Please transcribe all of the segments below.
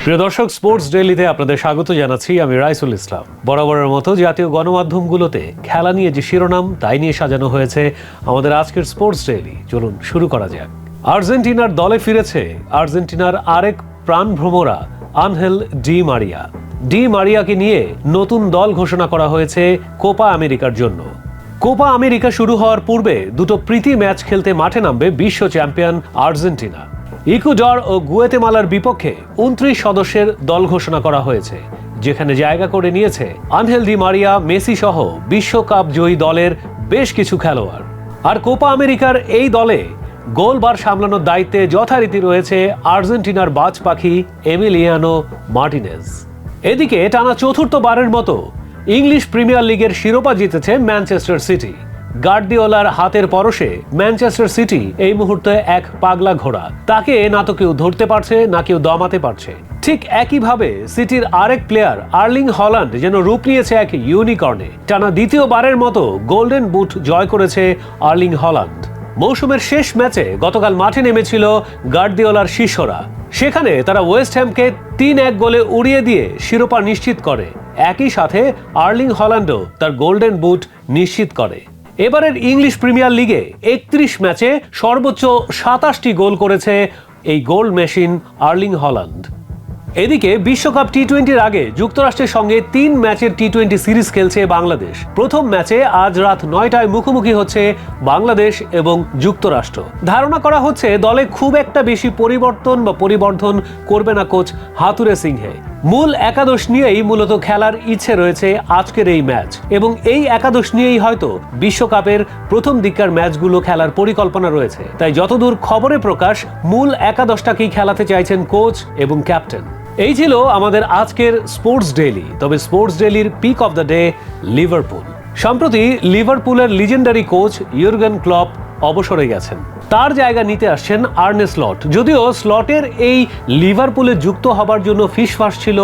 প্রিয় দর্শক, স্পোর্টস ডেইলিতে আপনাদের স্বাগত জানাচ্ছি। আমি রাইসুল ইসলাম। বরাবরের মতো জাতীয় গণমাধ্যমগুলোতে খেলা নিয়ে যে শিরোনাম তাই নিয়ে সাজানো হয়েছে আমাদের আজকের স্পোর্টস ডেইলি। চলুন শুরু করা যাক। আর্জেন্টিনার দলে ফিরেছে আর্জেন্টিনার আরেক প্রাণভ্রমরা আনহেল ডি মারিয়া। ডি মারিয়াকে নিয়ে নতুন দল ঘোষণা করা হয়েছে কোপা আমেরিকার জন্য। কোপা আমেরিকা শুরু হওয়ার পূর্বে দুটো প্রীতি ম্যাচ খেলতে মাঠে নামবে বিশ্ব চ্যাম্পিয়ন আর্জেন্টিনা। ইকুয়েডর ও গুয়াতেমালার বিপক্ষে 29 সদস্যের দল ঘোষণা করা হয়েছে, যেখানে জায়গা করে নিয়েছে আনহেল ডি মারিয়া, মেসি সহ বিশ্বকাপ জয়ী দলের বেশ কিছু খেলোয়াড়। আর কোপা আমেরিকার এই দলে গোলবার সামলানোর দায়িত্বে যথারীতি রয়েছে আর্জেন্টিনার বাজ পাখি এমিলিয়ানো মার্টিনেজ। এদিকে টানা চতুর্থবারের মতো ইংলিশ প্রিমিয়ার লিগের শিরোপা জিতেছে ম্যানচেস্টার সিটি। গার্দিওলার হাতের পরশে ম্যানচেস্টার সিটি এই মুহূর্তে এক পাগলা ঘোড়া। তাকে না তো কেউ ধরতে পারছে, না কেউ দমাতে পারছে। ঠিক একইভাবে সিটির আরেক প্লেয়ার আর্লিং হল্যান্ড যেন রূপ নিয়েছে এক ইউনিকর্নে। টানা দ্বিতীয়বারের মতো গোল্ডেন বুট জয় করেছে আর্লিং হল্যান্ড। মৌসুমের শেষ ম্যাচে গতকাল মাঠে নেমেছিল গার্দিওলার শিষ্যরা। সেখানে তারা ওয়েস্ট হ্যামকে 3-1 গোলে উড়িয়ে দিয়ে শিরোপা নিশ্চিত করে। একই সাথে আর্লিং হল্যান্ডও তার গোল্ডেন বুট নিশ্চিত করে। এবারের ইংলিশ প্রিমিয়ার লিগে 31 ম্যাচে সর্বোচ্চ 27টি গোল করেছে এই গোল মেশিন আর্লিং হল্যান্ড। এদিকে বিশ্বকাপ টি-20-র আগে যুক্তরাষ্ট্রের সঙ্গে 3 ম্যাচের টি-20 সিরিজ খেলছে বাংলাদেশ। প্রথম ম্যাচে আজ রাত 9টায় মুখোমুখি হচ্ছে বাংলাদেশ এবং যুক্তরাষ্ট্র। ধারণা করা হচ্ছে দলে খুব একটা বেশি পরিবর্ধন করবে না কোচ হাতুরে সিংহে। মূল একাদশ নিয়েই মূলত খেলার ইচ্ছে রয়েছে আজকের এই ম্যাচ, এবং এই একাদশ নিয়েই হয়তো বিশ্বকাপের প্রথম দিককার ম্যাচগুলো খেলার পরিকল্পনা রয়েছে। তাই যতদূর খবরে প্রকাশ, মূল একাদশটাকেই খেলাতে চাইছেন কোচ এবং ক্যাপ্টেন। এই ছিল আমাদের আজকের স্পোর্টস ডেইলি। তবে স্পোর্টস ডেইলির pick of the day Liverpool. সম্প্রতি লিভারপুলের লিজেন্ডারি কোচ ইউর্গেন ক্লপ অবসরে গেছেন। তার জায়গা নিতে আসছেন আর্নে স্লট। যদিও স্লটের এই লিভারপুলে যুক্ত হবার জন্য ফিসফাস ছিল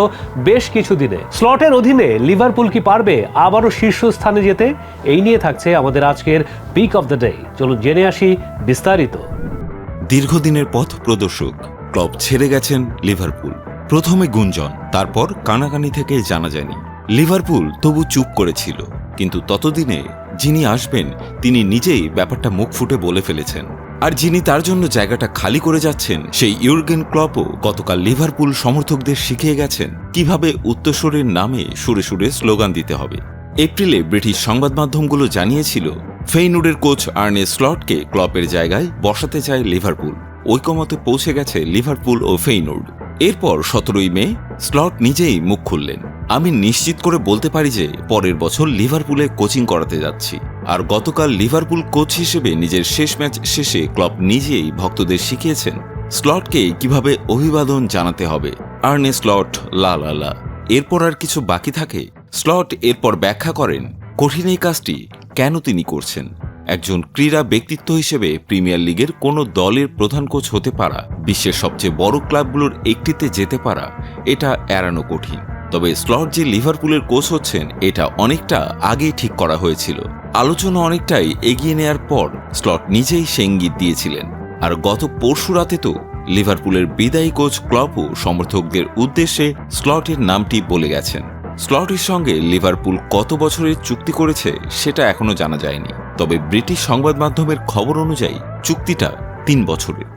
বেশ কিছুদিনে। স্লটের অধীনে লিভারপুল কি পারবে আবারও শীর্ষস্থানে যেতে? এই নিয়ে থাকছে আমাদের আজকের পিক অফ দ্য ডে। চলুন জেনে আসি বিস্তারিত। দীর্ঘদিনের পথ প্রদর্শক ক্লপ ছেড়ে গেছেন লিভারপুল। প্রথমে গুঞ্জন, তারপর কানাকানি থেকে জানা যায়নি। লিভারপুল তবু চুপ করেছিল, কিন্তু ততদিনে যিনি আসবেন তিনি নিজেই ব্যাপারটা মুখ ফুটে বলে ফেলেছেন। আর যিনি তার জন্য জায়গাটা খালি করে যাচ্ছেন, সেই ইউর্গেন ক্লপও গতকাল লিভারপুল সমর্থকদের শিখিয়ে গেছেন কিভাবে উত্তরসূরির নামে সুরে সুরে স্লোগান দিতে হবে। এপ্রিলে ব্রিটিশ সংবাদ মাধ্যমগুলো জানিয়েছিল ফেইনুডের কোচ আর্নে স্লটকে ক্লপের জায়গায় বসাতে চায় লিভারপুল। ঐকমতে পৌঁছে গেছে লিভারপুল ও ফেইনুড। এরপর 17ই মে স্লট নিজেই মুখ খুললেন। আমি নিশ্চিত করে বলতে পারি যে পরের বছর লিভারপুলে কোচিং করাতে যাচ্ছি। আর গতকাল লিভারপুল কোচ হিসেবে নিজের শেষ ম্যাচ শেষে ক্লপ নিজেই ভক্তদের শিখিয়েছেন স্লটকে কিভাবে অভিবাদন জানাতে হবে। আর্নে স্লট লা লা লা। এরপর আর কিছু বাকি থাকে? স্লট এরপর ব্যাখ্যা করেন কঠিন এই কাজটি কেন তিনি করছেন। একজন ক্রীড়া ব্যক্তিত্ব হিসেবে প্রিমিয়ার লিগের কোনো দলের প্রধান কোচ হতে পারা, বিশ্বের সবচেয়ে বড় ক্লাবগুলোর একটিতে যেতে পারা, এটা এড়ানো কঠিন। তবে স্লট যে লিভারপুলের কোচ হচ্ছেন এটা অনেকটা আগেই ঠিক করা হয়েছিল। আলোচনা অনেকটাই এগিয়ে নেয়ার পর স্লট নিজেই সে ইঙ্গিত দিয়েছিলেন। আর গত পরশু রাতে তো লিভারপুলের বিদায়ী কোচ ক্লপও সমর্থকদের উদ্দেশ্যে স্লটের নামটি বলে গেছেন। স্লটের সঙ্গে লিভারপুল কত বছরের চুক্তি করেছে সেটা এখনো জানা যায়নি। তবে ব্রিটিশ সংবাদ মাধ্যমের খবর অনুযায়ী চুক্তিটা 3 বছরের।